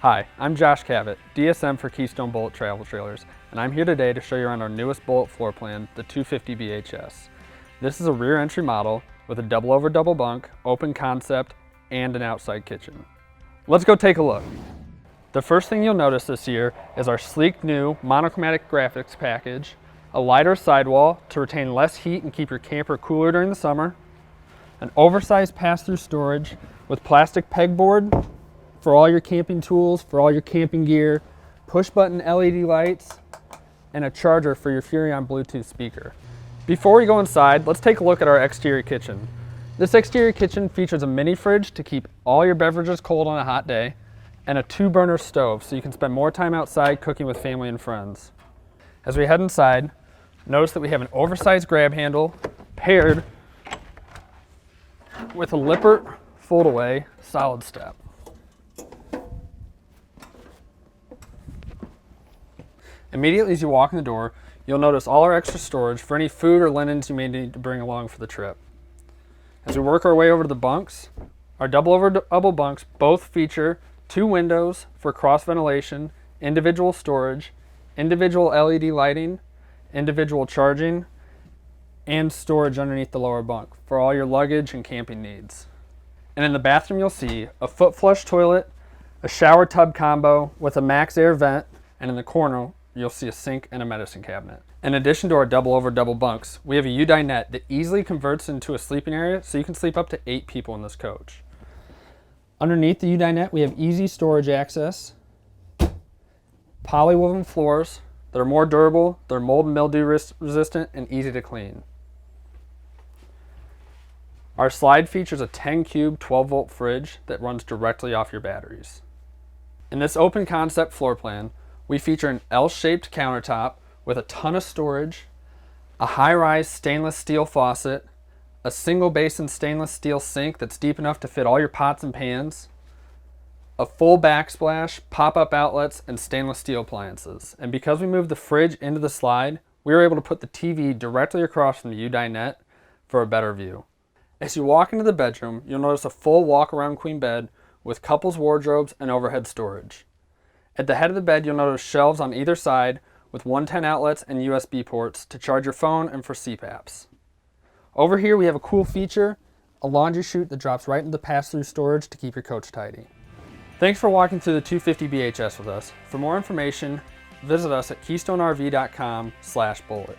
Hi, I'm Josh Cavett, DSM for Keystone Bullet Travel Trailers, and I'm here today to show you around our newest Bullet floor plan, the 250 BHS. This is a rear entry model with a double over double bunk, open concept, and an outside kitchen. Let's go take a look. The first thing you'll notice this year is our sleek new monochromatic graphics package, a lighter sidewall to retain less heat and keep your camper cooler during the summer, an oversized pass-through storage with plastic pegboard for all your camping tools, for all your camping gear, push-button LED lights, and a charger for your Furrion Bluetooth speaker. Before we go inside, let's take a look at our exterior kitchen. This exterior kitchen features a mini fridge to keep all your beverages cold on a hot day, and a 2-burner stove so you can spend more time outside cooking with family and friends. As we head inside, notice that we have an oversized grab handle paired with a Lippert fold-away solid step. Immediately as you walk in the door, you'll notice all our extra storage for any food or linens you may need to bring along for the trip. As we work our way over to the bunks, our double over double bunks both feature 2 windows for cross ventilation, individual storage, individual LED lighting, individual charging, and storage underneath the lower bunk for all your luggage and camping needs. And in the bathroom you'll see a foot flush toilet, a shower tub combo with a max air vent, and in the corner you'll see a sink and a medicine cabinet. In addition to our double over double bunks, we have a U-dinette that easily converts into a sleeping area so you can sleep up to 8 people in this coach. Underneath the U-dinette we have easy storage access, polywoven floors that are more durable, they're mold and mildew resistant, and easy to clean. Our slide features a 10 cube 12 volt fridge that runs directly off your batteries. In this open concept floor plan, we feature an L-shaped countertop with a ton of storage, a high-rise stainless steel faucet, a single basin stainless steel sink that's deep enough to fit all your pots and pans, a full backsplash, pop-up outlets, and stainless steel appliances. And because we moved the fridge into the slide, we were able to put the TV directly across from the U-dinette for a better view. As you walk into the bedroom, you'll notice a full walk-around queen bed with couples wardrobes and overhead storage. At the head of the bed, you'll notice shelves on either side with 110 outlets and USB ports to charge your phone and for CPAPs. Over here, we have a cool feature, a laundry chute that drops right into the pass-through storage to keep your coach tidy. Thanks for walking through the 250 BHS with us. For more information, visit us at keystonerv.com/bullet.